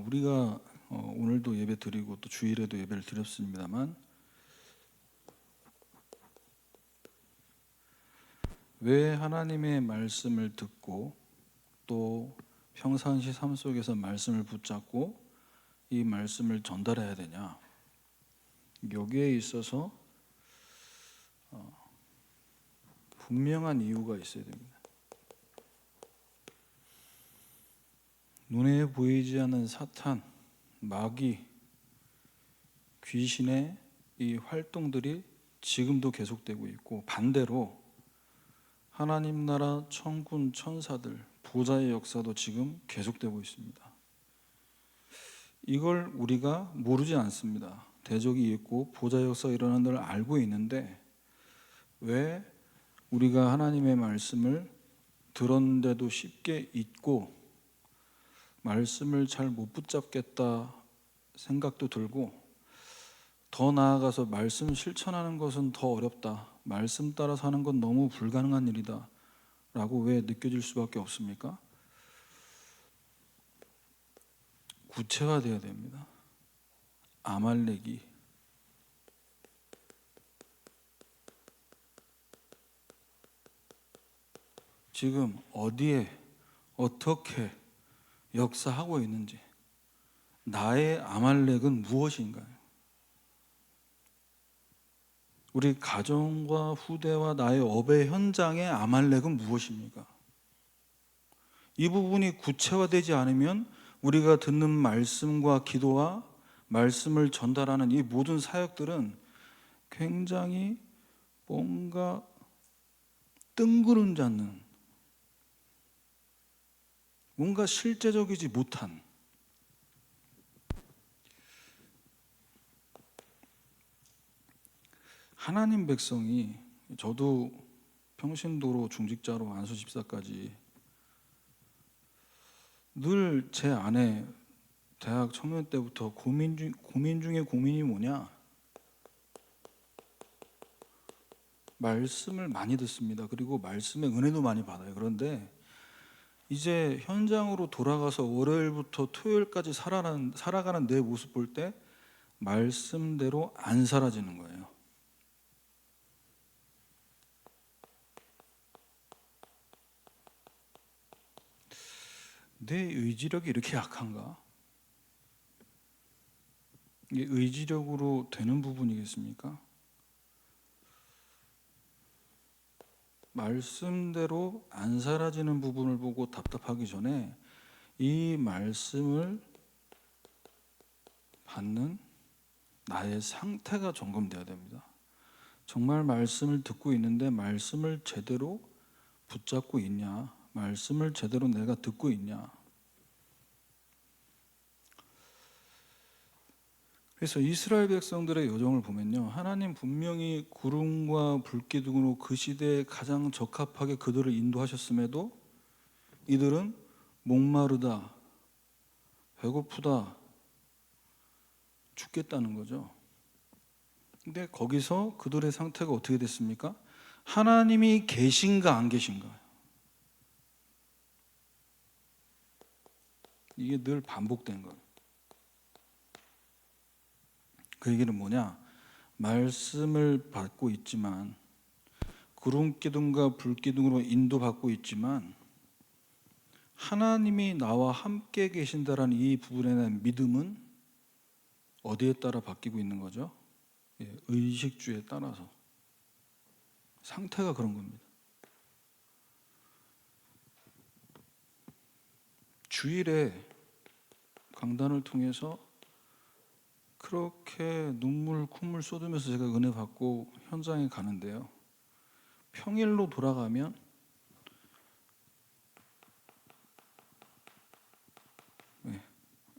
우리가 오늘도 예배 드리고 또 주일에도 예배를 드렸습니다만, 왜 하나님의 말씀을 듣고 또 평상시 삶 속에서 말씀을 붙잡고 이 말씀을 전달해야 되냐? 여기에 있어서 분명한 이유가 있어야 됩니다. 눈에 보이지 않는 사탄, 마귀, 귀신의 이 활동들이 지금도 계속되고 있고, 반대로 하나님 나라 천군 천사들 보좌의 역사도 지금 계속되고 있습니다. 이걸 우리가 모르지 않습니다. 대적이 있고 보좌의 역사가 일어나는 걸 알고 있는데, 왜 우리가 하나님의 말씀을 들었는데도 쉽게 잊고 말씀을 잘 못 붙잡겠다 생각도 들고, 더 나아가서 말씀 실천하는 것은 더 어렵다, 말씀 따라 사는 건 너무 불가능한 일이다 라고 왜 느껴질 수밖에 없습니까? 구체화돼야 됩니다. 아말렉이 지금 어디에 어떻게 역사하고 있는지, 나의 아말렉은 무엇인가요? 우리 가정과 후대와 나의 업의 현장의 아말렉은 무엇입니까? 이 부분이 구체화되지 않으면 우리가 듣는 말씀과 기도와 말씀을 전달하는 이 모든 사역들은 굉장히 뭔가 뜬구름 잡는, 뭔가 실제적이지 못한, 하나님 백성이, 저도 평신도로 중직자로 안수 집사까지 늘 제 안에 대학 청년 때부터 고민 중에 고민이 뭐냐? 말씀을 많이 듣습니다. 그리고 말씀의 은혜도 많이 받아요. 그런데 이제 현장으로 돌아가서 월요일부터 토요일까지 살아가는 내 모습 볼 때 말씀대로 안 살아지는 거예요. 내 의지력이 이렇게 약한가? 이게 의지력으로 되는 부분이겠습니까? 말씀대로 안 사라지는 부분을 보고 답답하기 전에 이 말씀을 받는 나의 상태가 점검돼야 됩니다. 정말 말씀을 듣고 있는데 말씀을 제대로 붙잡고 있냐? 말씀을 제대로 내가 듣고 있냐? 그래서 이스라엘 백성들의 여정을 보면요, 하나님 분명히 구름과 불기둥으로 그 시대에 가장 적합하게 그들을 인도하셨음에도 이들은 목마르다, 배고프다, 죽겠다는 거죠. 근데 거기서 그들의 상태가 어떻게 됐습니까? 하나님이 계신가 안 계신가? 이게 늘 반복된 거예요. 그 얘기는 뭐냐? 말씀을 받고 있지만, 구름기둥과 불기둥으로 인도받고 있지만, 하나님이 나와 함께 계신다라는 이 부분에 대한 믿음은 어디에 따라 바뀌고 있는 거죠? 의식주에 따라서. 상태가 그런 겁니다. 주일에 강단을 통해서 그렇게 눈물 콧물 쏟으면서 제가 은혜 받고 현장에 가는데요, 평일로 돌아가면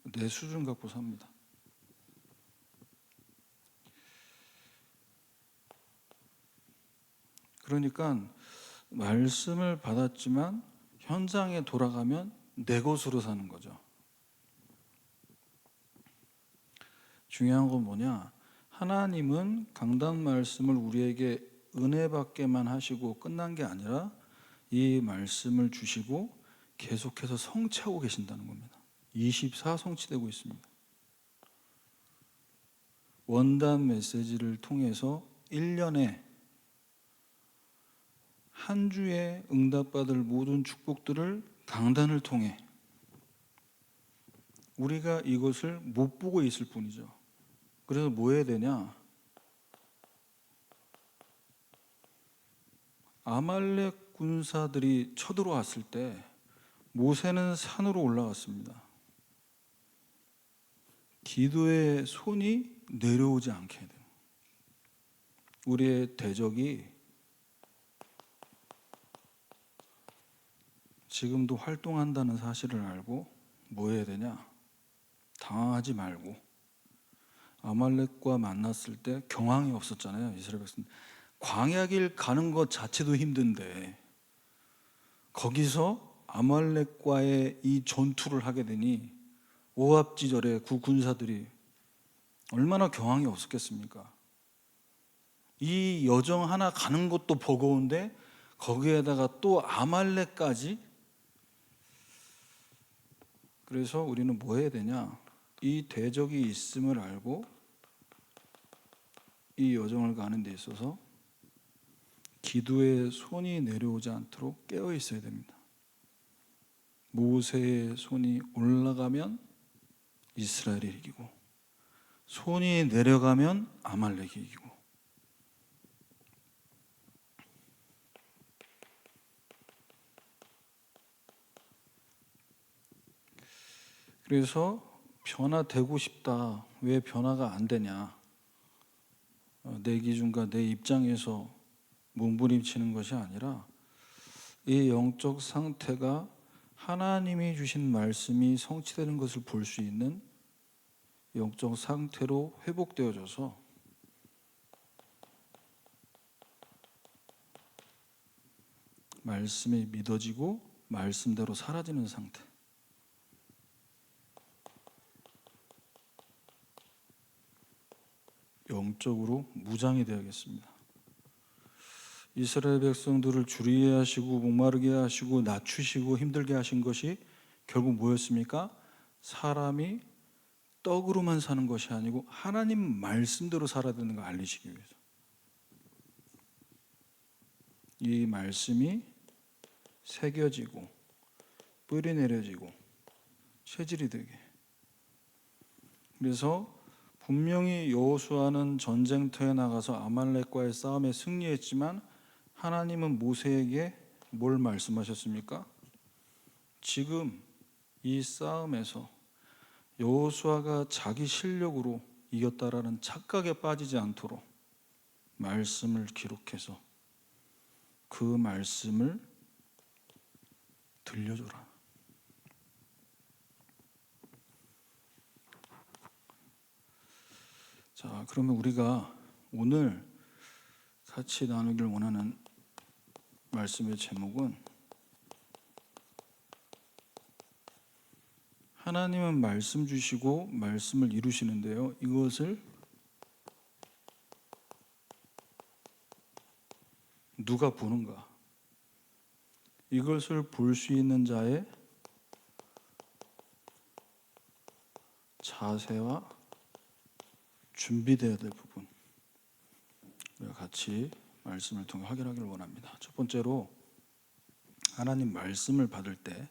내 수준 갖고 삽니다. 그러니까 말씀을 받았지만 현장에 돌아가면 내 것으로 사는 거죠. 중요한 건 뭐냐? 하나님은 강단 말씀을 우리에게 은혜 받게만 하시고 끝난 게 아니라 이 말씀을 주시고 계속해서 성취하고 계신다는 겁니다. 24 성취되고 있습니다. 원단 메시지를 통해서 1년에 한 주에 응답받을 모든 축복들을 강단을 통해 우리가 이것을 못 보고 있을 뿐이죠. 그래서 뭐 해야 되냐? 아말렉 군사들이 쳐들어왔을 때 모세는 산으로 올라갔습니다. 기도의 손이 내려오지 않게 해야 돼요. 우리의 대적이 지금도 활동한다는 사실을 알고 뭐 해야 되냐? 당황하지 말고, 아말렉과 만났을 때 경황이 없었잖아요. 이스라엘 백성 광야길 가는 것 자체도 힘든데 거기서 아말렉과의 이 전투를 하게 되니 오합지졸의 군사들이 얼마나 경황이 없었겠습니까? 이 여정 하나 가는 것도 버거운데 거기에다가 또 아말렉까지. 그래서 우리는 뭐 해야 되냐? 이 대적이 있음을 알고 이 여정을 가는 데 있어서 기도의 손이 내려오지 않도록 깨어 있어야 됩니다. 모세의 손이 올라가면 이스라엘이 이기고, 손이 내려가면 아말렉이 이기고. 그래서 변화되고 싶다. 왜 변화가 안 되냐? 내 기준과 내 입장에서 몸부림치는 것이 아니라 이 영적 상태가 하나님이 주신 말씀이 성취되는 것을 볼 수 있는 영적 상태로 회복되어져서 말씀이 믿어지고 말씀대로 사라지는 상태. 영적으로 무장이 되어야겠습니다. 이스라엘 백성들을 주리게 하시고 목마르게 하시고 낮추시고 힘들게 하신 것이 결국 뭐였습니까? 사람이 떡으로만 사는 것이 아니고 하나님 말씀대로 살아야 되는 걸 알리시기 위해서. 이 말씀이 새겨지고 뿌리 내려지고 체질이 되게. 그래서 분명히 여호수아는 전쟁터에 나가서 아말렉과의 싸움에 승리했지만 하나님은 모세에게 뭘 말씀하셨습니까? 지금 이 싸움에서 여호수아가 자기 실력으로 이겼다라는 착각에 빠지지 않도록 말씀을 기록해서 그 말씀을 들려줘라. 자, 그러면 우리가 오늘 같이 나누길 원하는 말씀의 제목은 하나님은 말씀 주시고 말씀을 이루시는데요. 이것을 누가 보는가? 이것을 볼 수 있는 자의 자세와 준비되어야 될 부분, 우리가 같이 말씀을 통해 확인하기를 원합니다. 첫 번째로, 하나님 말씀을 받을 때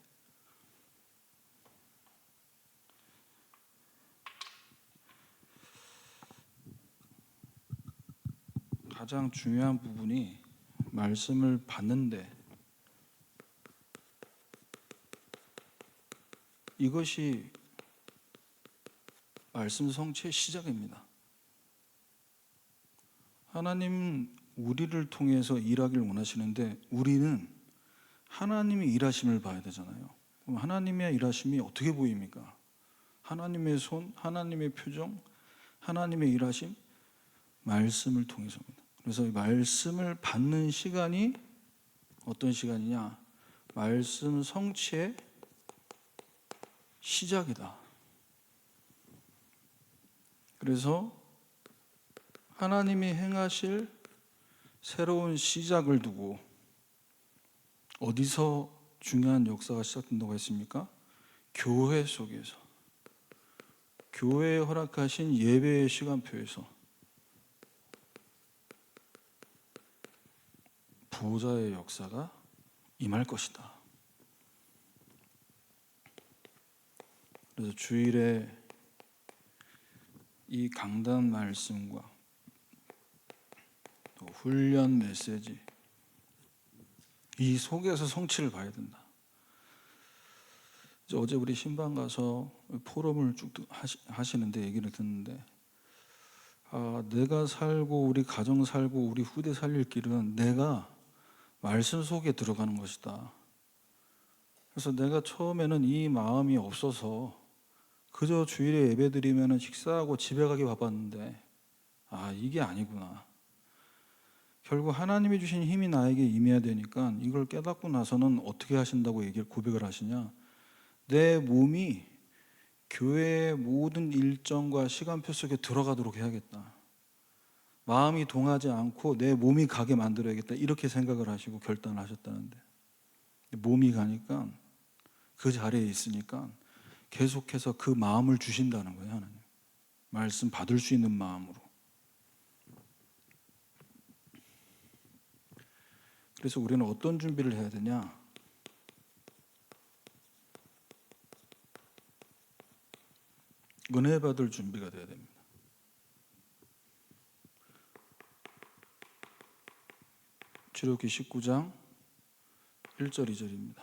가장 중요한 부분이 말씀을 받는데 이것이 말씀 성취의 시작입니다. 하나님 우리를 통해서 일하기를 원하시는데 우리는 하나님의 일하심을 봐야 되잖아요. 그럼 하나님의 일하심이 어떻게 보입니까? 하나님의 손, 하나님의 표정, 하나님의 일하심, 말씀을 통해서입니다. 그래서 이 말씀을 받는 시간이 어떤 시간이냐? 말씀 성취의 시작이다. 그래서 하나님이 행하실 새로운 시작을 두고 어디서 중요한 역사가 시작된다고 했습니까? 교회 속에서, 교회에 허락하신 예배의 시간표에서 보호자의 역사가 임할 것이다. 그래서 주일에 이 강단 말씀과 또 훈련 메시지, 이 속에서 성취를 봐야 된다. 어제 우리 신방 가서 포럼을 쭉 하시는데 얘기를 듣는데, 내가 살고 우리 가정 살고 우리 후대 살릴 길은 내가 말씀 속에 들어가는 것이다. 그래서 내가 처음에는 이 마음이 없어서 그저 주일에 예배 드리면 식사하고 집에 가기 바빴는데, 이게 아니구나. 결국 하나님이 주신 힘이 나에게 임해야 되니까 이걸 깨닫고 나서는 어떻게 하신다고 고백을 하시냐. 내 몸이 교회의 모든 일정과 시간표 속에 들어가도록 해야겠다. 마음이 동하지 않고 내 몸이 가게 만들어야겠다. 이렇게 생각을 하시고 결단을 하셨다는데, 몸이 가니까 그 자리에 있으니까 계속해서 그 마음을 주신다는 거예요. 하나님 말씀 받을 수 있는 마음으로. 그래서 우리는 어떤 준비를 해야 되냐? 은혜 받을 준비가 돼야 됩니다. 출애굽기 19장 1절 2절입니다.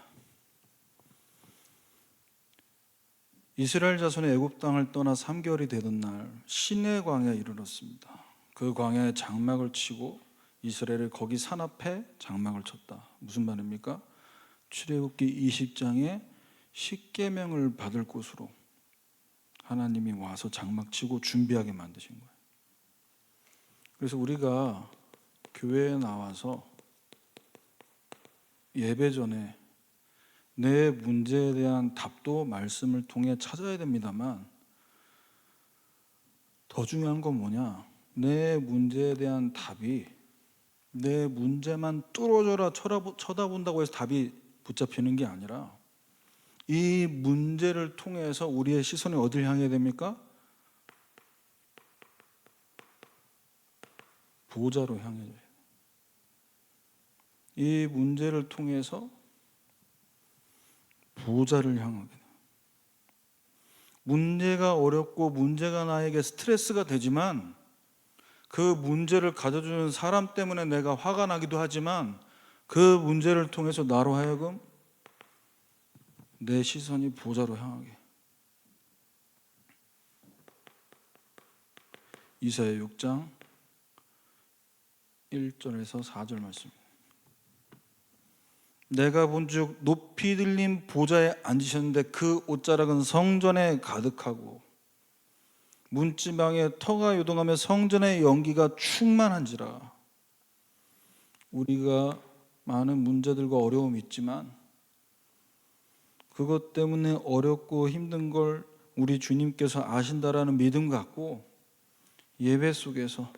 이스라엘 자손이 애굽 땅을 떠나 3개월이 되던 날 시내 광야에 이르렀습니다. 그 광야에 장막을 치고 이스라엘을 거기 산 앞에 장막을 쳤다. 무슨 말입니까? 출애굽기 20장에 십계명을 받을 곳으로 하나님이 와서 장막 치고 준비하게 만드신 거예요. 그래서 우리가 교회에 나와서 예배 전에 내 문제에 대한 답도 말씀을 통해 찾아야 됩니다만, 더 중요한 건 뭐냐? 내 문제에 대한 답이 내 문제만 뚫어져라 쳐다본다고 해서 답이 붙잡히는 게 아니라, 이 문제를 통해서 우리의 시선이 어딜 향해야 됩니까? 보호자로 향해야 돼요. 이 문제를 통해서 보호자를 향하게 돼요. 문제가 어렵고 문제가 나에게 스트레스가 되지만, 그 문제를 가져주는 사람 때문에 내가 화가 나기도 하지만, 그 문제를 통해서 나로 하여금 내 시선이 보호자로 향하게. 이사야 6장 1절에서 4절 말씀. 내가 본즉 높이 들린 보좌에 앉으셨는데 그 옷자락은 성전에 가득하고 문지방에 터가 요동하며 성전의 연기가 충만한지라. 우리가 많은 문제들과 어려움이 있지만 그것 때문에 어렵고 힘든 걸 우리 주님께서 아신다라는 믿음 갖고 예배 속에서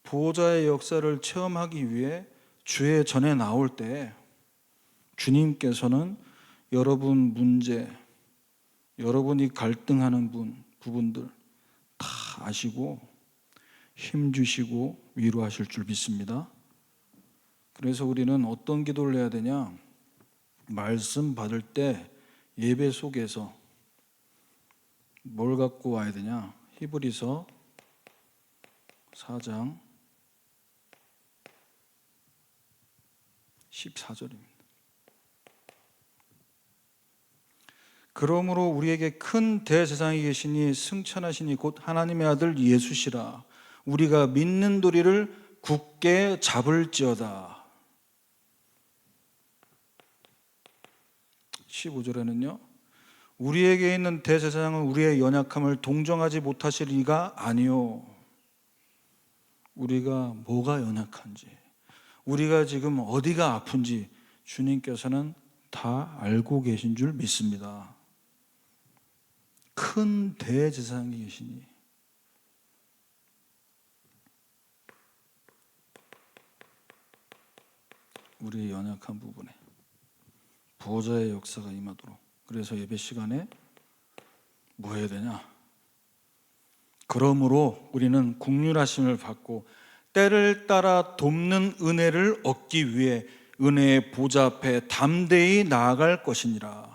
보호자의 역사를 체험하기 위해 주의 전에 나올 때, 주님께서는 여러분 문제, 여러분이 갈등하는 부분들 다 아시고 힘주시고 위로하실 줄 믿습니다. 그래서 우리는 어떤 기도를 해야 되냐? 말씀 받을 때 예배 속에서 뭘 갖고 와야 되냐? 히브리서 4장 14절입니다. 그러므로 우리에게 큰 대제사장이 계시니 승천하시니 곧 하나님의 아들 예수시라. 우리가 믿는 도리를 굳게 잡을지어다. 15절에는요, 우리에게 있는 대제사장은 우리의 연약함을 동정하지 못하실 리가 아니요. 우리가 뭐가 연약한지, 우리가 지금 어디가 아픈지 주님께서는 다 알고 계신 줄 믿습니다. 큰 대제사장이 계시니 우리의 연약한 부분에 보좌의 역사가 임하도록. 그래서 예배 시간에 뭐 해야 되냐? 그러므로 우리는 긍휼하심을 받고 때를 따라 돕는 은혜를 얻기 위해 은혜의 보좌 앞에 담대히 나아갈 것이니라.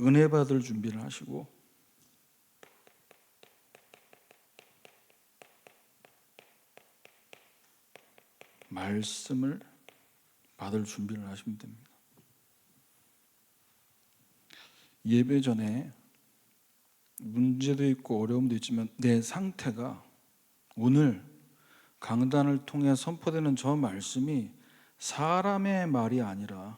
은혜 받을 준비를 하시고 말씀을 받을 준비를 하시면 됩니다. 예배 전에 문제도 있고 어려움도 있지만 내 상태가 오늘 강단을 통해 선포되는 저 말씀이 사람의 말이 아니라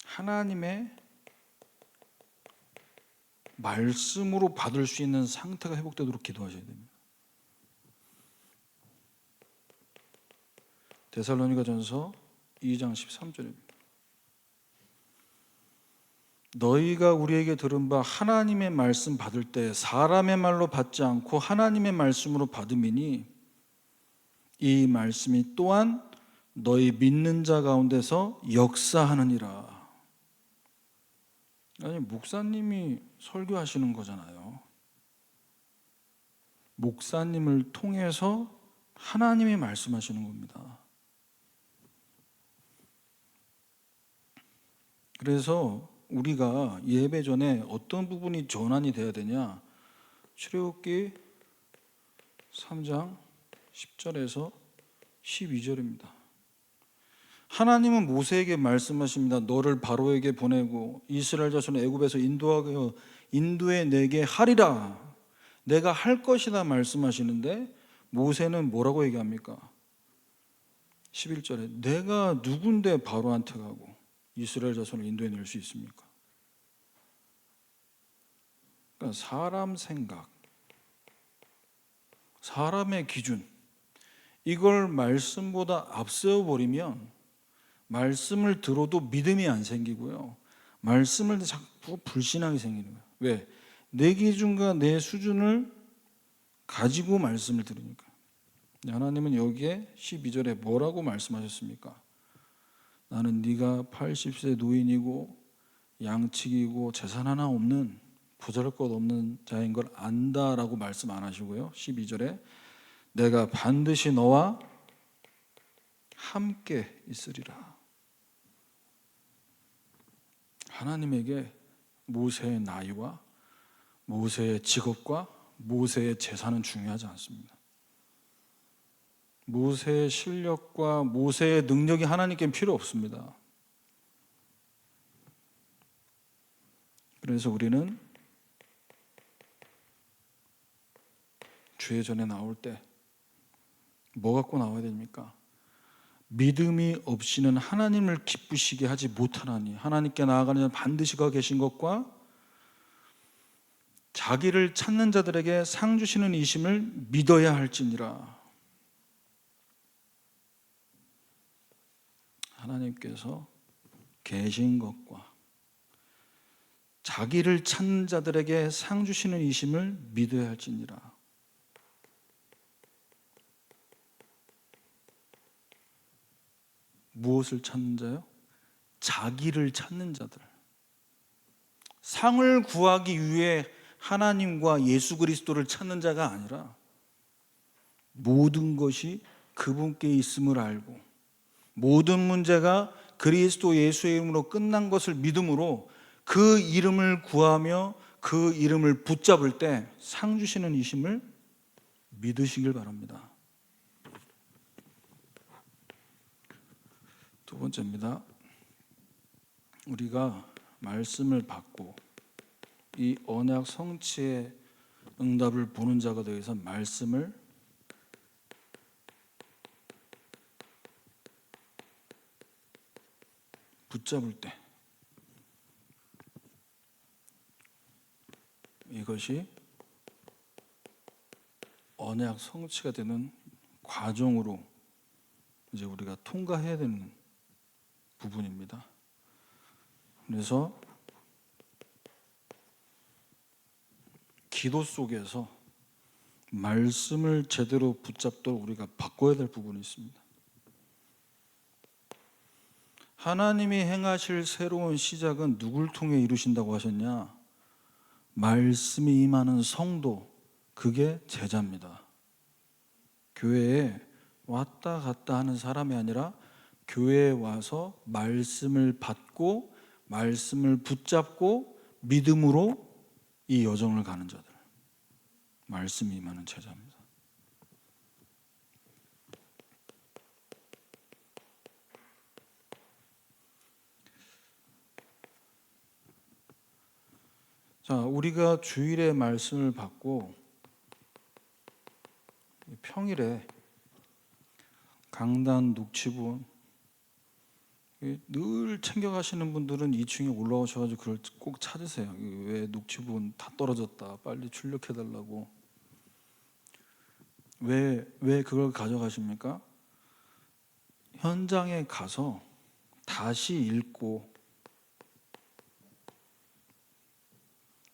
하나님의 말씀으로 받을 수 있는 상태가 회복되도록 기도하셔야 됩니다. 데살로니가전서 2장 13절입니다. 너희가 우리에게 들은 바 하나님의 말씀 받을 때 사람의 말로 받지 않고 하나님의 말씀으로 받음이니 이 말씀이 또한 너희 믿는 자 가운데서 역사하느니라. 아니, 목사님이 설교하시는 거잖아요. 목사님을 통해서 하나님이 말씀하시는 겁니다. 그래서 우리가 예배 전에 어떤 부분이 전환이 돼야 되냐? 출애굽기 3장 10절에서 12절입니다. 하나님은 모세에게 말씀하십니다. 너를 바로에게 보내고 이스라엘 자손을 애굽에서 인도해 내게 하리라. 내가 할 것이다 말씀하시는데 모세는 뭐라고 얘기합니까? 11절에 내가 누군데 바로한테 가고 이스라엘 자손을 인도해 낼 수 있습니까? 그러니까 사람 생각, 사람의 기준, 이걸 말씀보다 앞세워버리면 말씀을 들어도 믿음이 안 생기고요, 말씀을 자꾸 불신하게 생기는 거예요. 왜? 내 기준과 내 수준을 가지고 말씀을 들으니까. 하나님은 여기에 12절에 뭐라고 말씀하셨습니까? 나는 네가 80세 노인이고 양치기고 재산 하나 없는 보잘것 없는 자인 걸 안다라고 말씀 안 하시고요, 12절에 내가 반드시 너와 함께 있으리라. 하나님에게 모세의 나이와 모세의 직업과 모세의 재산은 중요하지 않습니다. 모세의 실력과 모세의 능력이 하나님께는 필요 없습니다. 그래서 우리는 주의 전에 나올 때 뭐 갖고 나와야 됩니까? 믿음이 없이는 하나님을 기쁘시게 하지 못하나니 하나님께 나아가는 자는 반드시 가 계신 것과 자기를 찾는 자들에게 상 주시는 이심을 믿어야 할지니라. 하나님께서 계신 것과 자기를 찾는 자들에게 상 주시는 이심을 믿어야 할지니라. 무엇을 찾는 자요? 자기를 찾는 자들. 상을 구하기 위해 하나님과 예수 그리스도를 찾는 자가 아니라 모든 것이 그분께 있음을 알고 모든 문제가 그리스도 예수의 이름으로 끝난 것을 믿음으로 그 이름을 구하며 그 이름을 붙잡을 때 상 주시는 이심을 믿으시길 바랍니다. 두 번째입니다. 우리가 말씀을 받고 이 언약 성취의 응답을 보는 자가 되기 위해서 말씀을 붙잡을 때 이것이 언약 성취가 되는 과정으로 이제 우리가 통과해야 되는 부분입니다. 그래서 기도 속에서 말씀을 제대로 붙잡도록 우리가 바꿔야 될 부분이 있습니다. 하나님이 행하실 새로운 시작은 누굴 통해 이루신다고 하셨냐? 말씀이 임하는 성도, 그게 제자입니다. 교회에 왔다 갔다 하는 사람이 아니라 교회에 와서 말씀을 받고 말씀을 붙잡고 믿음으로 이 여정을 가는 자들, 말씀이 임하는 제자입니다. 자, 우리가 주일에 말씀을 받고 평일에 강단 녹취본 늘 챙겨가시는 분들은 2층에 올라오셔가지고 그걸 꼭 찾으세요. 왜 녹취본 다 떨어졌다, 빨리 출력해달라고. 왜 그걸 가져가십니까? 현장에 가서 다시 읽고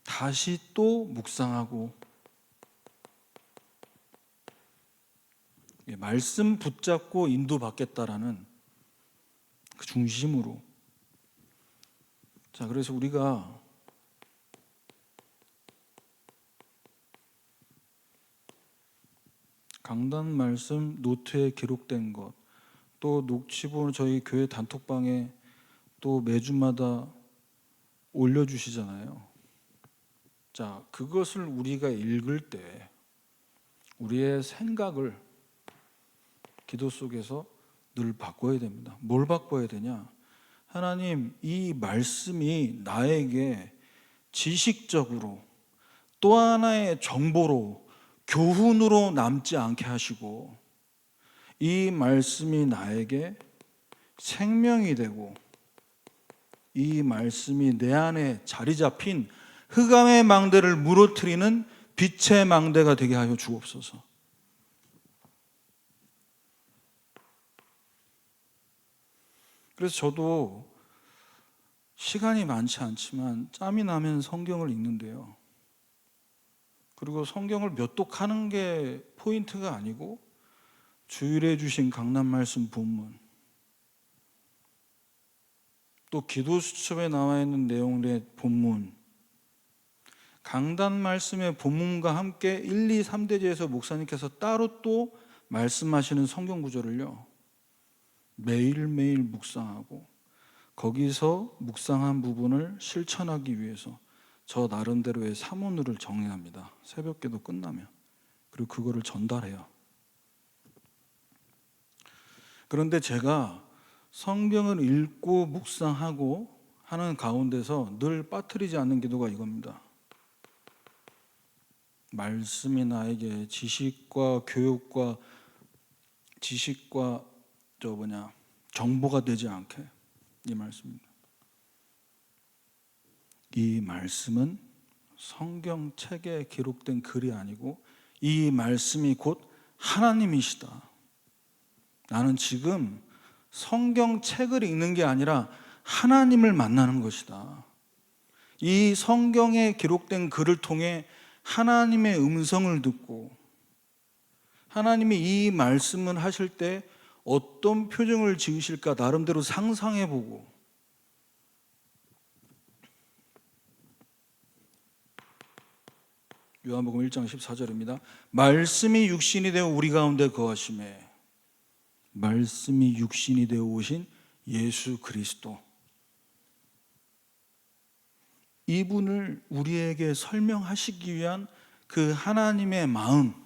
다시 또 묵상하고 말씀 붙잡고 인도받겠다라는 그 중심으로. 자, 그래서 우리가 강단 말씀 노트에 기록된 것, 또 녹취본 저희 교회 단톡방에 또 매주마다 올려주시잖아요. 자, 그것을 우리가 읽을 때 우리의 생각을 기도 속에서 늘 바꿔야 됩니다. 뭘 바꿔야 되냐? 하나님, 이 말씀이 나에게 지식적으로 또 하나의 정보로 교훈으로 남지 않게 하시고, 이 말씀이 나에게 생명이 되고 이 말씀이 내 안에 자리 잡힌 흑암의 망대를 무너뜨리는 빛의 망대가 되게 하여 주옵소서. 그래서 저도 시간이 많지 않지만 짬이 나면 성경을 읽는데요. 그리고 성경을 몇 독하는 게 포인트가 아니고 주일에 주신 강단 말씀 본문, 또 기도 수첩에 나와 있는 내용의 본문, 강단 말씀의 본문과 함께 1, 2, 3대제에서 목사님께서 따로 또 말씀하시는 성경 구절을요, 매일매일 묵상하고 거기서 묵상한 부분을 실천하기 위해서 저 나름대로의 사문을 정리합니다. 새벽기도 끝나면. 그리고 그거를 전달해요. 그런데 제가 성경을 읽고 묵상하고 하는 가운데서 늘 빠뜨리지 않는 기도가 이겁니다. 말씀이 나에게 지식과 교육과 정보가 되지 않게, 이 말씀입니다. 이 말씀은 성경책에 기록된 글이 아니고 이 말씀이 곧 하나님이시다. 나는 지금 성경책을 읽는 게 아니라 하나님을 만나는 것이다. 이 성경에 기록된 글을 통해 하나님의 음성을 듣고 하나님이 이 말씀을 하실 때 어떤 표정을 지으실까 나름대로 상상해보고, 요한복음 1장 14절입니다. 말씀이 육신이 되어 우리 가운데 거하심에, 말씀이 육신이 되어 오신 예수 그리스도, 이분을 우리에게 설명하시기 위한 그 하나님의 마음,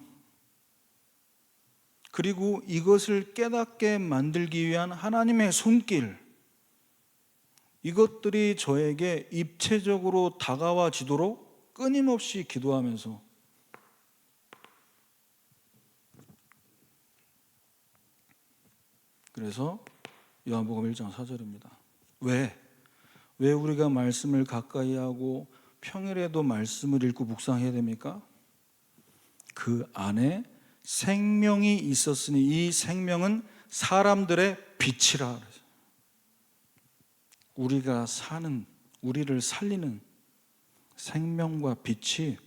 그리고 이것을 깨닫게 만들기 위한 하나님의 손길, 이것들이 저에게 입체적으로 다가와지도록 끊임없이 기도하면서, 그래서 요한복음 1장 4절입니다. 왜 우리가 말씀을 가까이 하고 평일에도 말씀을 읽고 묵상해야 됩니까? 그 안에 생명이 있었으니 이 생명은 사람들의 빛이라. 우리를 살리는 생명과 빛이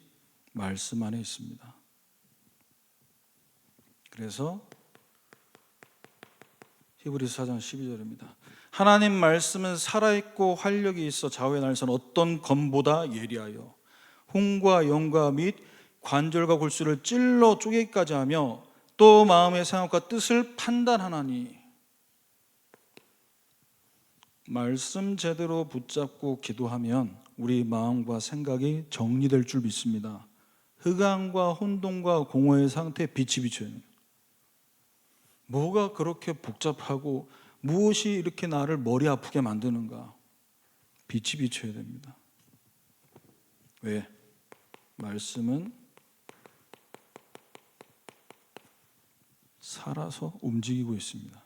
말씀 안에 있습니다. 그래서 히브리서 4장 12절입니다. 하나님 말씀은 살아있고 활력이 있어 좌우의 날선 어떤 검보다 예리하여 혼과 영과 및 관절과 골수를 찔러 쪼개기까지 하며 또 마음의 생각과 뜻을 판단하나니. 말씀 제대로 붙잡고 기도하면 우리 마음과 생각이 정리될 줄 믿습니다. 흑암과 혼돈과 공허의 상태에 빛이 비쳐요. 뭐가 그렇게 복잡하고 무엇이 이렇게 나를 머리 아프게 만드는가? 빛이 비쳐야 됩니다. 왜? 말씀은 살아서 움직이고 있습니다.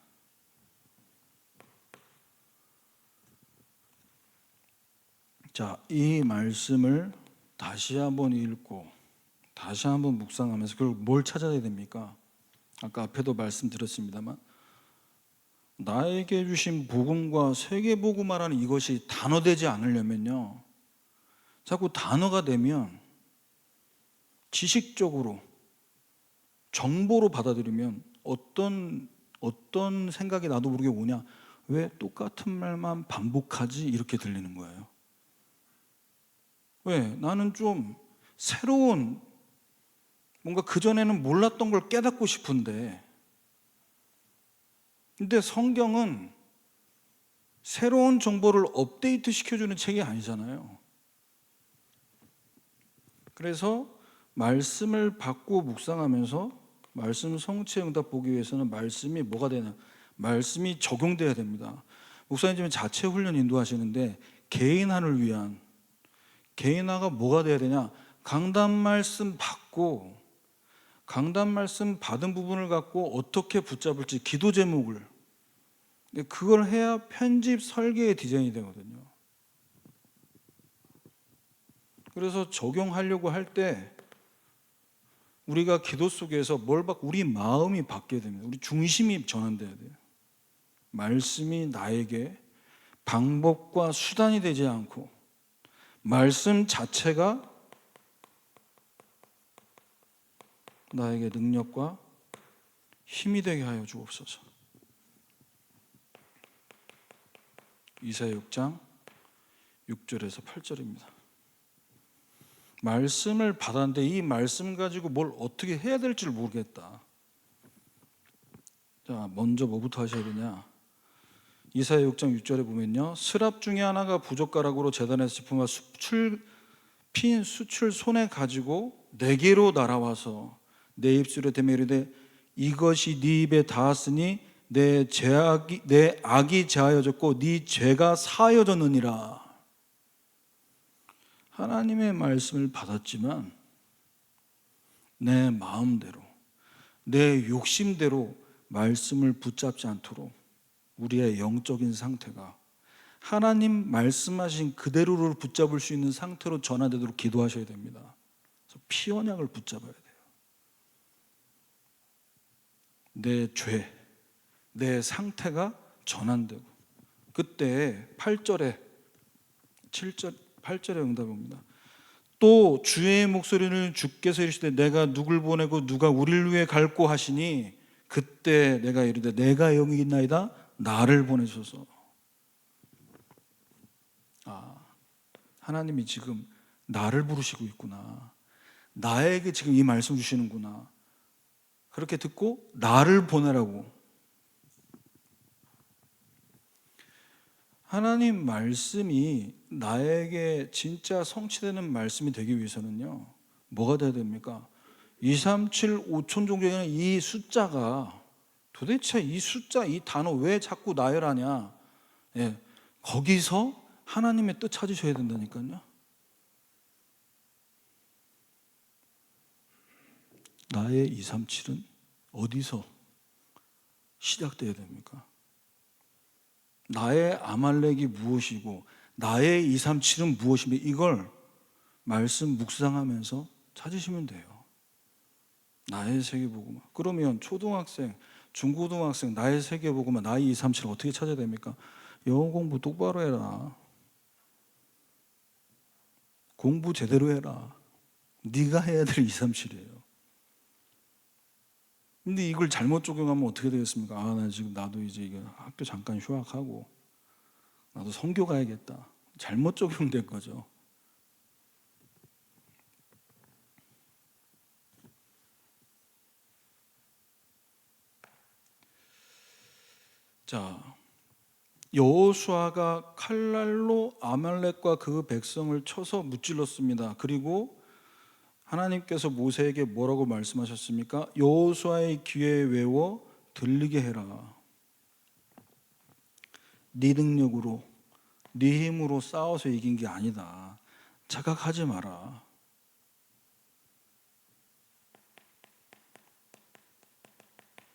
자, 이 말씀을 다시 한번 읽고 다시 한번 묵상하면서 결국 뭘 찾아야 됩니까? 아까 앞에도 말씀드렸습니다만 나에게 주신 복음과 세계 복음화라는 이것이 단어되지 않으려면요, 자꾸 단어가 되면 지식적으로 정보로 받아들이면 어떤 생각이 나도 모르게 오냐, 왜 똑같은 말만 반복하지, 이렇게 들리는 거예요. 왜? 나는 좀 새로운, 뭔가 그전에는 몰랐던 걸 깨닫고 싶은데, 근데 성경은 새로운 정보를 업데이트 시켜주는 책이 아니잖아요. 그래서 말씀을 받고 묵상하면서 말씀 성취 응답 보기 위해서는 말씀이 뭐가 되냐, 말씀이 적용돼야 됩니다. 목사님 자체 훈련 인도하시는데 개인화를 위한, 개인화가 뭐가 돼야 되냐, 강단 말씀 받고 강단 말씀 받은 부분을 갖고 어떻게 붙잡을지 기도 제목을, 그걸 해야 편집 설계의 디자인이 되거든요. 그래서 적용하려고 할 때 우리가 기도 속에서 우리 마음이 바뀌어야 됩니다. 우리 중심이 전환돼야 돼요. 말씀이 나에게 방법과 수단이 되지 않고 말씀 자체가 나에게 능력과 힘이 되게 하여 주옵소서. 이사야 6장 6절에서 8절입니다. 말씀을 받았는데 이 말씀 가지고 뭘 어떻게 해야 될지를 모르겠다. 자, 먼저 뭐부터 하셔야 되냐? 이사야 6장 6절에 보면요, 스랍 중에 하나가 부젓가락으로 제단에서 지품과 수출 손에 가지고 내게로 날아와서 내 입술에 대며 이르되 이것이 네 입에 닿았으니 내 악이 제하여졌고 네 죄가 사하여졌느니라. 하나님의 말씀을 받았지만 내 마음대로, 내 욕심대로 말씀을 붙잡지 않도록 우리의 영적인 상태가 하나님 말씀하신 그대로를 붙잡을 수 있는 상태로 전환되도록 기도하셔야 됩니다. 그래서 피 언약을 붙잡아야 돼요. 내 죄, 내 상태가 전환되고, 그때 8절에 8절의 응답입니다. 또 주의 목소리를 주께서 이르시되 내가 누굴 보내고 누가 우리를 위해 갈고 하시니 그때 내가 이르되 내가 여기 있나이다 나를 보내소서. 하나님이 지금 나를 부르시고 있구나, 나에게 지금 이 말씀 주시는구나, 그렇게 듣고 나를 보내라고. 하나님 말씀이 나에게 진짜 성취되는 말씀이 되기 위해서는요, 뭐가 돼야 됩니까? 237 5천 종족에는 이 숫자가, 도대체 이 숫자, 이 단어 왜 자꾸 나열하냐, 거기서 하나님의 뜻 찾으셔야 된다니까요. 나의 237은 어디서 시작돼야 됩니까? 나의 아말렉이 무엇이고 나의 237은 무엇이며, 이걸 말씀 묵상하면서 찾으시면 돼요. 나의 세계복음화. 그러면 초등학생, 중고등학생 나의 세계복음화, 나의 237을 어떻게 찾아야 됩니까? 영어 공부 똑바로 해라. 공부 제대로 해라. 네가 해야 될 237이에요. 근데 이걸 잘못 적용하면 어떻게 되겠습니까? 아, 나 지금 나도 이제 이거 학교 잠깐 휴학하고 나도 선교 가야겠다. 잘못 적용된 거죠. 자, 여호수아가 칼날로 아말렉과 그 백성을 쳐서 무찔렀습니다. 그리고 하나님께서 모세에게 뭐라고 말씀하셨습니까? 여호수아의 귀에 외워 들리게 해라. 네 능력으로, 네 힘으로 싸워서 이긴 게 아니다. 자각하지 마라.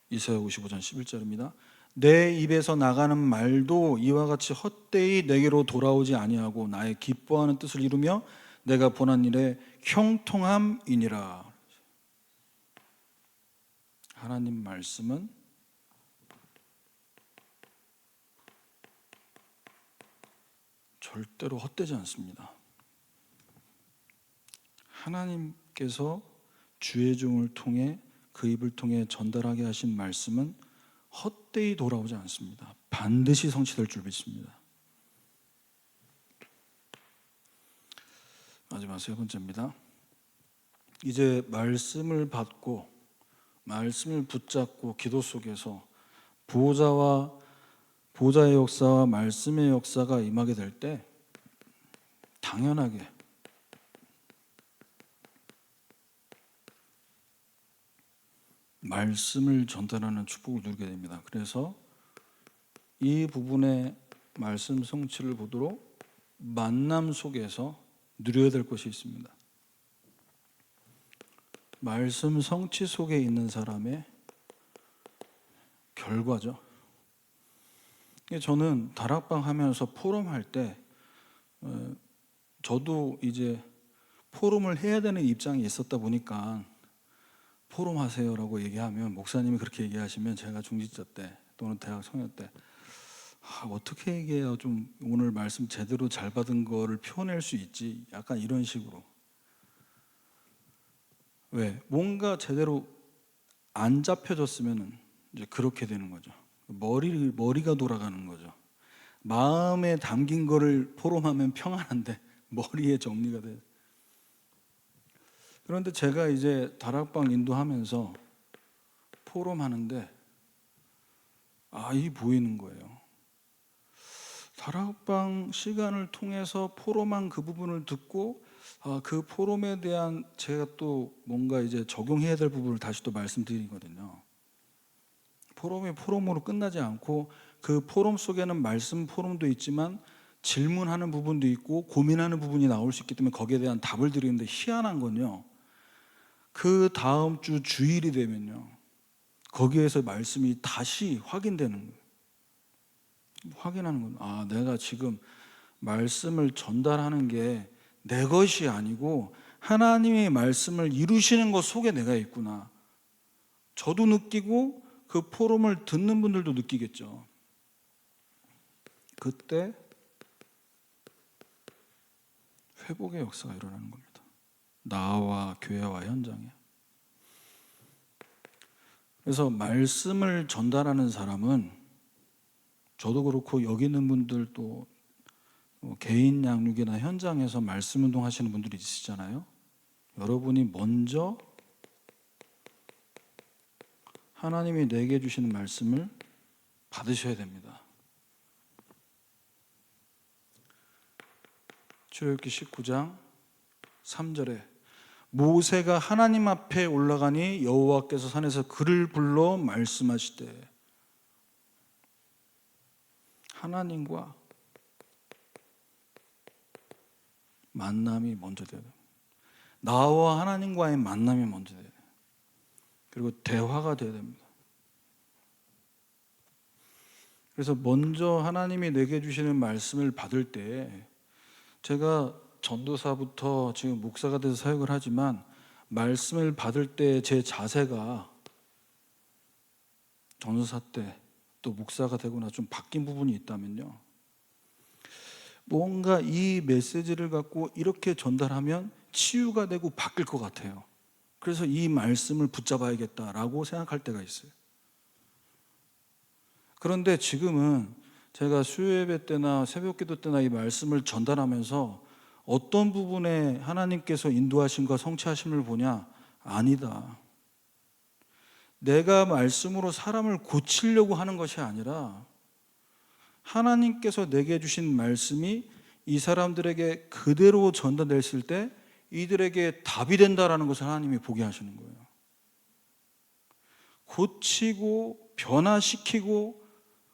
이사야 55장 11절입니다. 내 입에서 나가는 말도 이와 같이 헛되이 내게로 돌아오지 아니하고 나의 기뻐하는 뜻을 이루며 내가 본한 일에 형통함이니라. 하나님 말씀은 절대로 헛되지 않습니다. 하나님께서 주의 종을 통해 그 입을 통해 전달하게 하신 말씀은 헛되이 돌아오지 않습니다. 반드시 성취될 줄 믿습니다. 마지막 세 번째입니다. 이제 말씀을 받고 말씀을 붙잡고 기도 속에서 보좌의 역사와 말씀의 역사가 임하게 될 때 당연하게 말씀을 전달하는 축복을 누리게 됩니다. 그래서 이 부분의 말씀 성취를 보도록 만남 속에서 누려야 될 것이 있습니다. 말씀 성취 속에 있는 사람의 결과죠. 저는 다락방 하면서 포럼할 때 저도 이제 포럼을 해야 되는 입장에 있었다 보니까 포럼 하세요라고 얘기하면 목사님이 그렇게 얘기하시면 제가 중직자 때 또는 대학 청년 때 어떻게 얘기해야 좀 오늘 말씀 제대로 잘 받은 거를 표현할 수 있지? 약간 이런 식으로. 왜? 뭔가 제대로 안 잡혀졌으면 이제 그렇게 되는 거죠. 머리가 돌아가는 거죠. 마음에 담긴 거를 포럼하면 평안한데 머리에 정리가 돼. 그런데 제가 이제 다락방 인도하면서 포럼하는데 이 보이는 거예요. 다락방 시간을 통해서 포럼한 그 부분을 듣고 그 포럼에 대한 제가 또 뭔가 이제 적용해야 될 부분을 다시 또 말씀드리거든요. 포럼이 포럼으로 끝나지 않고 그 포럼 속에는 말씀 포럼도 있지만 질문하는 부분도 있고 고민하는 부분이 나올 수 있기 때문에 거기에 대한 답을 드리는데 희한한 건요. 그 다음 주 주일이 되면요. 거기에서 말씀이 다시 확인되는 거예요. 확인하는 거예요. 내가 지금 말씀을 전달하는 게 내 것이 아니고 하나님의 말씀을 이루시는 것 속에 내가 있구나. 저도 느끼고 그 포럼을 듣는 분들도 느끼겠죠. 그때 회복의 역사가 일어나는 겁니다. 나와 교회와 현장에. 그래서 말씀을 전달하는 사람은 저도 그렇고 여기 있는 분들도 개인 양육이나 현장에서 말씀 운동 하시는 분들이 있으시잖아요. 여러분이 먼저 하나님이 내게 주시는 말씀을 받으셔야 됩니다. 출애굽기 19장 3절에 모세가 하나님 앞에 올라가니 여호와께서 산에서 그를 불러 말씀하시되 하나님과 만남이 먼저 돼야 돼요. 나와 하나님과의 만남이 먼저 돼야 돼요. 그리고 대화가 돼야 됩니다. 그래서 먼저 하나님이 내게 주시는 말씀을 받을 때 제가 전도사부터 지금 목사가 돼서 사역을 하지만 말씀을 받을 때 제 자세가 전도사 때 또 목사가 되거나 좀 바뀐 부분이 있다면요. 뭔가 이 메시지를 갖고 이렇게 전달하면 치유가 되고 바뀔 것 같아요. 그래서 이 말씀을 붙잡아야겠다라고 생각할 때가 있어요. 그런데 지금은 제가 수요예배 때나 새벽기도 때나 이 말씀을 전달하면서 어떤 부분에 하나님께서 인도하심과 성취하심을 보냐? 아니다. 내가 말씀으로 사람을 고치려고 하는 것이 아니라 하나님께서 내게 주신 말씀이 이 사람들에게 그대로 전달됐을 때 이들에게 답이 된다라는 것을 하나님이 보게 하시는 거예요. 고치고 변화시키고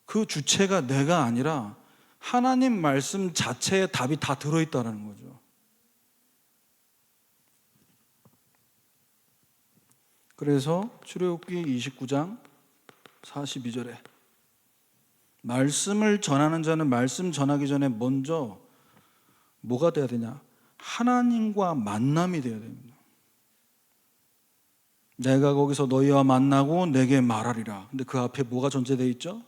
그 주체가 내가 아니라 하나님 말씀 자체에 답이 다 들어있다는 거죠. 그래서 출애굽기 29장 42절에 말씀을 전하는 자는 말씀 전하기 전에 먼저 뭐가 돼야 되냐? 하나님과 만남이 돼야 됩니다. 내가 거기서 너희와 만나고 내게 말하리라. 근데 그 앞에 뭐가 전제되어 있죠?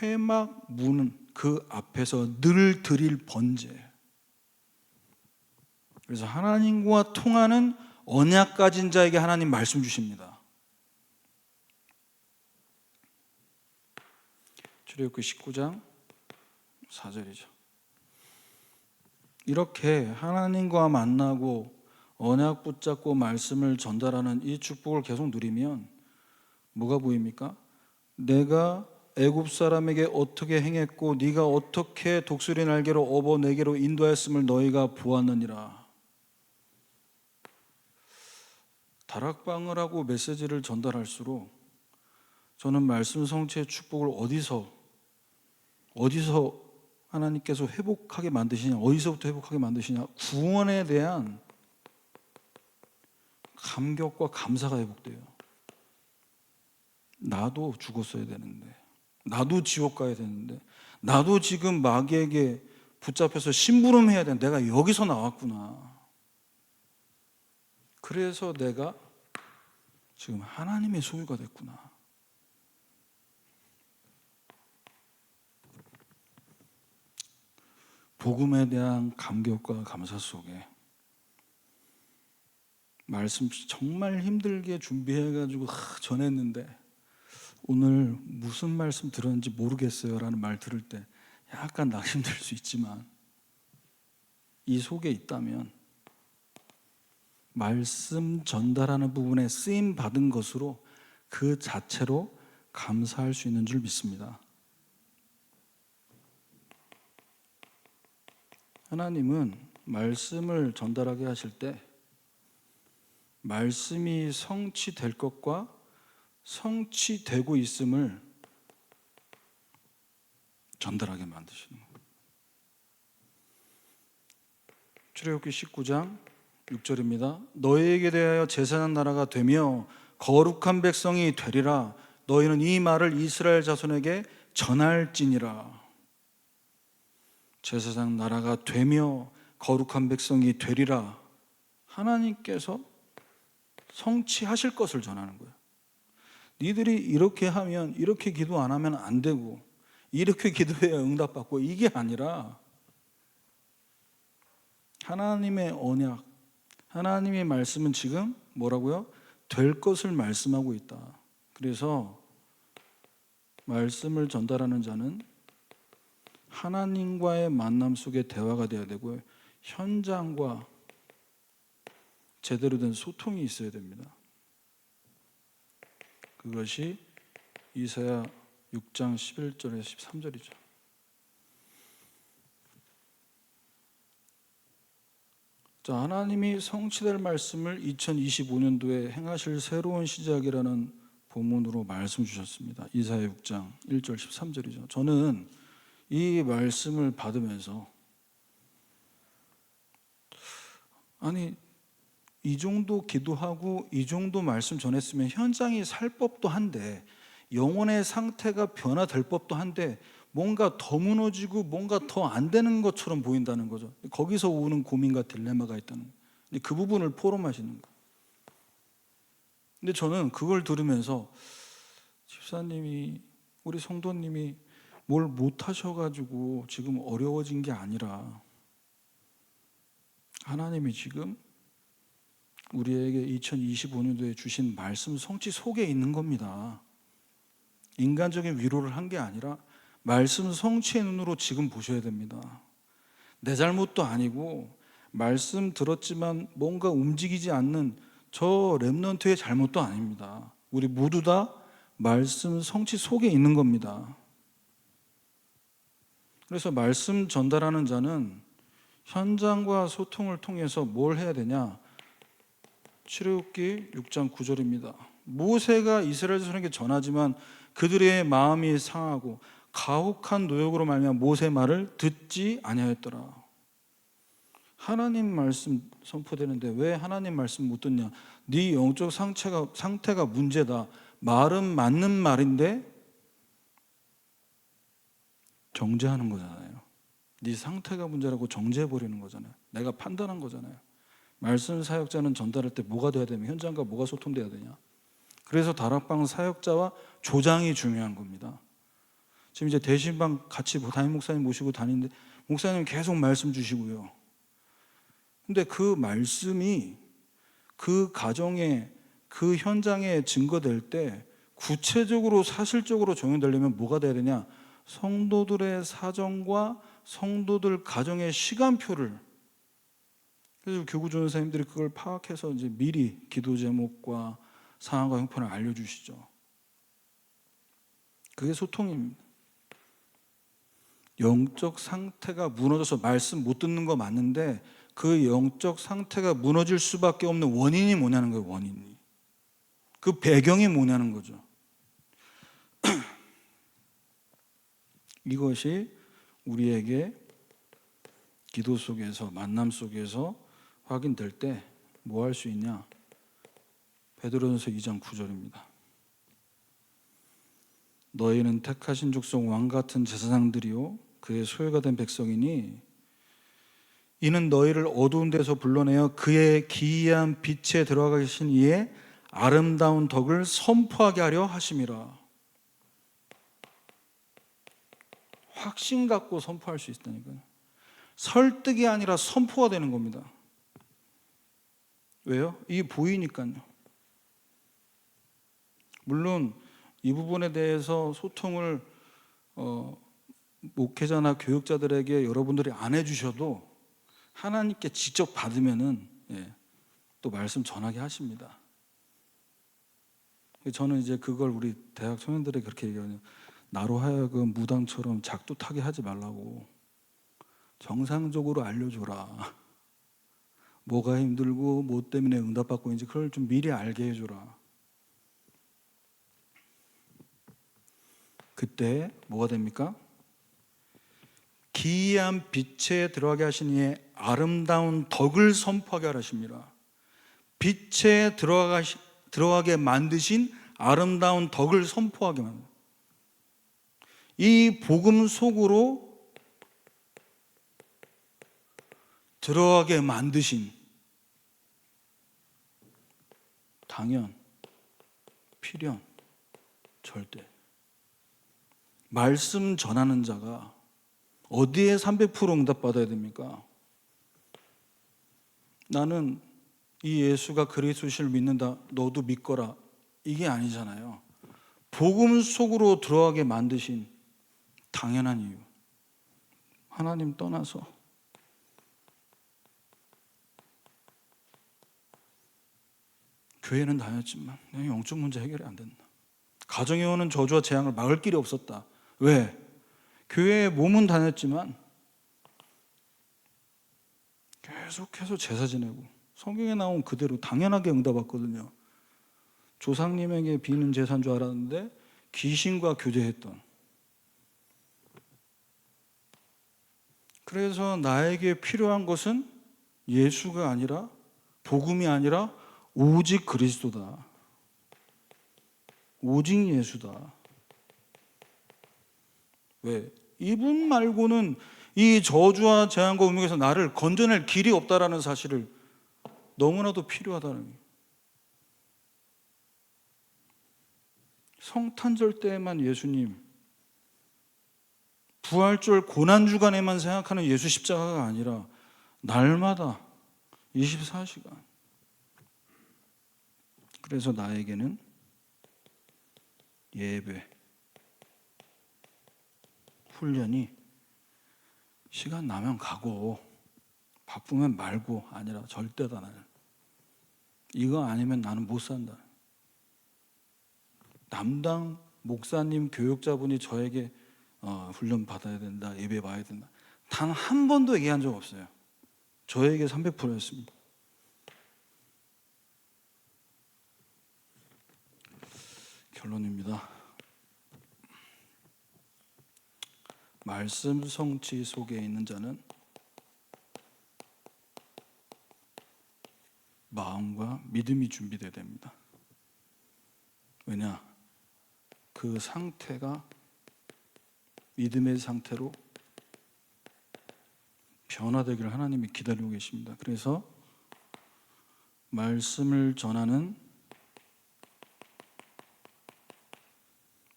회막 문은 그 앞에서 늘 드릴 번제. 그래서 하나님과 통하는 언약 가진 자에게 하나님 말씀 주십니다. 출애굽기 19장 4절이죠. 이렇게 하나님과 만나고 언약 붙잡고 말씀을 전달하는 이 축복을 계속 누리면 뭐가 보입니까? 내가 애굽 사람에게 어떻게 행했고 네가 어떻게 독수리 날개로 업어 내게로 인도하였음을 너희가 보았느니라. 다락방을 하고 메시지를 전달할수록 저는 말씀 성취의 축복을 어디서 하나님께서 회복하게 만드시냐, 어디서부터 회복하게 만드시냐, 구원에 대한 감격과 감사가 회복돼요. 나도 죽었어야 되는데, 나도 지옥 가야 되는데, 나도 지금 마귀에게 붙잡혀서 심부름해야 되는데 내가 여기서 나왔구나. 그래서 내가 지금 하나님의 소유가 됐구나. 복음에 대한 감격과 감사 속에 말씀 정말 힘들게 준비해가지고 전했는데 오늘 무슨 말씀 들었는지 모르겠어요 라는 말 들을 때 약간 낙심될 수 있지만 이 속에 있다면 말씀 전달하는 부분에 쓰임 받은 것으로 그 자체로 감사할 수 있는 줄 믿습니다. 하나님은 말씀을 전달하게 하실 때 말씀이 성취될 것과 성취되고 있음을 전달하게 만드시는 거예요. 출애굽기 19장 6절입니다. 너희에게 대하여 제사장 나라가 되며 거룩한 백성이 되리라. 너희는 이 말을 이스라엘 자손에게 전할지니라. 제사장 나라가 되며 거룩한 백성이 되리라. 하나님께서 성취하실 것을 전하는 거예요. 니들이 이렇게 하면, 이렇게 기도 안 하면 안 되고 이렇게 기도해야 응답받고 이게 아니라 하나님의 언약, 하나님의 말씀은 지금 뭐라고요? 될 것을 말씀하고 있다. 그래서 말씀을 전달하는 자는 하나님과의 만남 속에 대화가 되어야 되고 현장과 제대로 된 소통이 있어야 됩니다. 그것이 이사야 6장 11절에서 13절이죠. 자, 하나님이 성취될 말씀을 2025년도에 행하실 새로운 시작이라는 본문으로 말씀 주셨습니다. 이사야 6장 1절 13절이죠. 저는 이 말씀을 받으면서 아니 이 정도 기도하고 이 정도 말씀 전했으면 현장이 살 법도 한데 영혼의 상태가 변화될 법도 한데 뭔가 더 무너지고 뭔가 더 안 되는 것처럼 보인다는 거죠. 거기서 오는 고민과 딜레마가 있다는 거예요. 그 부분을 포럼하시는 거예요. 근데 저는 그걸 들으면서 집사님이 우리 성도님이 뭘 못하셔가지고 지금 어려워진 게 아니라 하나님이 지금 우리에게 2025년도에 주신 말씀 성취 속에 있는 겁니다. 인간적인 위로를 한 게 아니라 말씀 성취의 눈으로 지금 보셔야 됩니다. 내 잘못도 아니고 말씀 들었지만 뭔가 움직이지 않는 저 렘넌트의 잘못도 아닙니다. 우리 모두 다 말씀 성취 속에 있는 겁니다. 그래서 말씀 전달하는 자는 현장과 소통을 통해서 뭘 해야 되냐? 출애굽기 6장 9절입니다. 모세가 이스라엘 자손에게 전하지만 그들의 마음이 상하고 가혹한 노역으로 말미암아 모세 말을 듣지 아니하였더라. 하나님 말씀 선포되는데 왜 하나님 말씀 못 듣냐? 네 영적 상태가 문제다. 말은 맞는 말인데 정죄하는 거잖아요. 네 상태가 문제라고 정죄해버리는 거잖아요. 내가 판단한 거잖아요. 말씀 사역자는 전달할 때 뭐가 돼야 되면 현장과 뭐가 소통돼야 되냐? 그래서 다락방 사역자와 조장이 중요한 겁니다. 지금 이제 대신방 같이 담임 목사님 모시고 다니는데 목사님 계속 말씀 주시고요. 근데 그 말씀이 그 가정에 그 현장에 증거될 때 구체적으로 사실적으로 적용되려면 뭐가 돼야 되냐? 성도들의 사정과 성도들 가정의 시간표를, 그래서 교구 전사님들이 그걸 파악해서 이제 미리 기도 제목과 상황과 형편을 알려주시죠. 그게 소통입니다. 영적 상태가 무너져서 말씀 못 듣는 거 맞는데 그 영적 상태가 무너질 수밖에 없는 원인이 뭐냐는 거예요. 원인이. 그 배경이 뭐냐는 거죠. 이것이 우리에게 기도 속에서 만남 속에서 확인될 때 뭐 할 수 있냐? 베드로전서 2장 9절입니다. 너희는 택하신 족속 왕같은 제사장들이요 그의 소유가 된 백성이니 이는 너희를 어두운 데서 불러내어 그의 기이한 빛에 들어가신 이의 아름다운 덕을 선포하게 하려 하심이라. 확신 갖고 선포할 수 있다니까요. 설득이 아니라 선포가 되는 겁니다. 왜요? 이게 보이니까요. 물론 이 부분에 대해서 소통을 목회자나 교육자들에게 여러분들이 안 해주셔도 하나님께 직접 받으면은 또 말씀 전하게 하십니다. 저는 이제 그걸 우리 대학 청년들에게 그렇게 얘기하거든요. 나로 하여금 무당처럼 작두타게 하지 말라고 정상적으로 알려줘라. 뭐가 힘들고 뭐 때문에 응답받고 있는지 그걸 좀 미리 알게 해줘라. 그때 뭐가 됩니까? 기이한 빛에 들어가게 하신 이의 아름다운 덕을 선포하게 하십니다. 빛에 들어가게 만드신 아름다운 덕을 선포하게 만듭니다. 이 복음 속으로 들어가게 만드신 당연, 필연, 절대. 말씀 전하는 자가 어디에 300% 응답받아야 됩니까? 나는 이 예수가 그리스도를 믿는다. 너도 믿거라. 이게 아니잖아요. 복음 속으로 들어가게 만드신 당연한 이유. 하나님 떠나서 교회는 다녔지만 영적 문제 해결이 안 된다. 가정에 오는 저주와 재앙을 막을 길이 없었다. 왜? 교회에 몸은 다녔지만 계속해서 제사 지내고 성경에 나온 그대로 당연하게 응답받거든요. 조상님에게 비는 제사인 줄 알았는데 귀신과 교제했던. 그래서 나에게 필요한 것은 예수가 아니라 복음이 아니라 오직 그리스도다. 오직 예수다. 왜? 이분 말고는 이 저주와 재앙과 운명에서 나를 건져낼 길이 없다라는 사실을 너무나도 필요하다는 거예요. 성탄절 때에만 예수님, 부활절 고난주간에만 생각하는 예수 십자가가 아니라 날마다 24시간 그래서 나에게는 예배, 훈련이 시간 나면 가고 바쁘면 말고 아니라 절대다. 나는 이거 아니면 나는 못 산다. 담당 목사님 교육자분이 저에게 훈련 받아야 된다, 예배 봐야 된다, 단 한 번도 얘기한 적 없어요. 저에게 300%였습니다. 결론입니다. 말씀 성취 속에 있는 자는 마음과 믿음이 준비되어야 됩니다. 왜냐? 그 상태가 믿음의 상태로 변화되기를 하나님이 기다리고 계십니다. 그래서 말씀을 전하는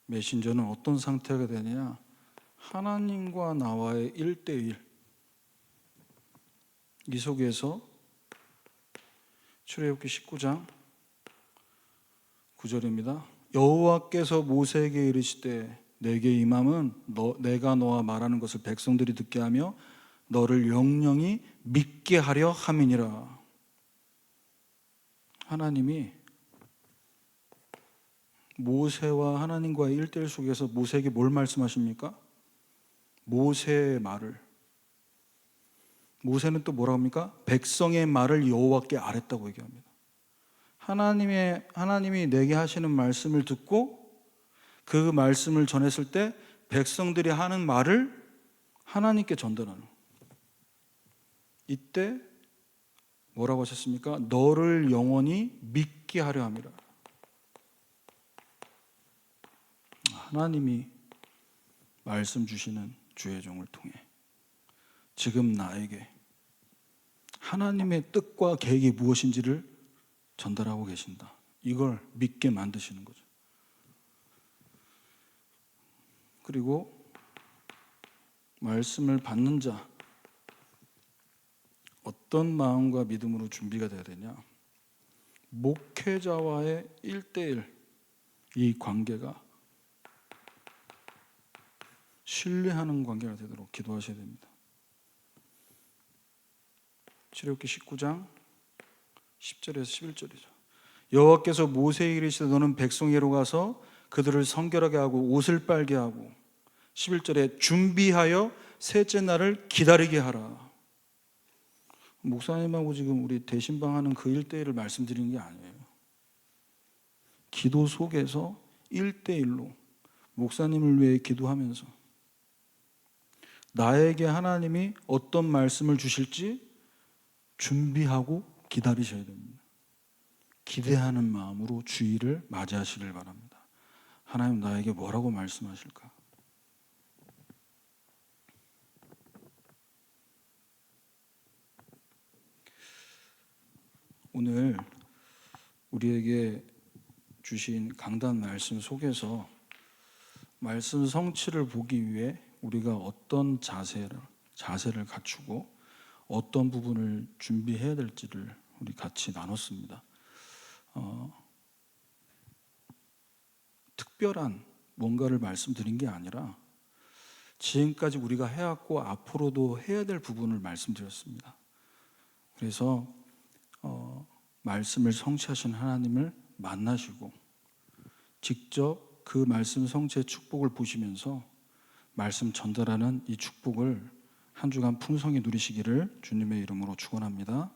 메신저는 어떤 상태가 되느냐? 하나님과 나와의 1:1. 이 속에서 출애굽기 19장 9절입니다. 여호와께서 모세에게 이르시되 내게 임함은 내가 너와 말하는 것을 백성들이 듣게 하며 너를 영영히 믿게 하려 함이니라. 하나님이 모세와 하나님과의 1:1 속에서 모세에게 뭘 말씀하십니까? 모세의 말을. 모세는 또 뭐라고 합니까? 백성의 말을 여호와께 아랬다고 얘기합니다. 하나님이 내게 하시는 말씀을 듣고 그 말씀을 전했을 때 백성들이 하는 말을 하나님께 전달하는. 이때 뭐라고 하셨습니까? 너를 영원히 믿게 하려 함이라. 하나님이 말씀 주시는 주의 종을 통해 지금 나에게 하나님의 뜻과 계획이 무엇인지를 전달하고 계신다. 이걸 믿게 만드시는 거죠. 그리고 말씀을 받는 자, 어떤 마음과 믿음으로 준비가 돼야 되냐? 목회자와의 1:1 이 관계가 신뢰하는 관계가 되도록 기도하셔야 됩니다. 출애굽기 19장 10절에서 11절이죠. 여호와께서 모세에게 이르시되 너는 백성에게로 가서 그들을 성결하게 하고 옷을 빨게 하고 11절에 준비하여 셋째 날을 기다리게 하라. 목사님하고 지금 우리 대신방 하는 그 1:1을 말씀드리는 게 아니에요. 기도 속에서 1:1로 목사님을 위해 기도하면서 나에게 하나님이 어떤 말씀을 주실지 준비하고 기다리셔야 됩니다. 기대하는 마음으로 주일을 맞이하시길 바랍니다. 하나님 나에게 뭐라고 말씀하실까? 오늘 우리에게 주신 강단 말씀 속에서 말씀 성취를 보기 위해 우리가 어떤 자세를 갖추고 어떤 부분을 준비해야 될지를 우리 같이 나눴습니다. 특별한 뭔가를 말씀드린 게 아니라 지금까지 우리가 해왔고 앞으로도 해야 될 부분을 말씀드렸습니다. 그래서 말씀을 성취하신 하나님을 만나시고 직접 그 말씀 성취의 축복을 보시면서 말씀 전달하는 이 축복을 한 주간 풍성히 누리시기를 주님의 이름으로 축원합니다.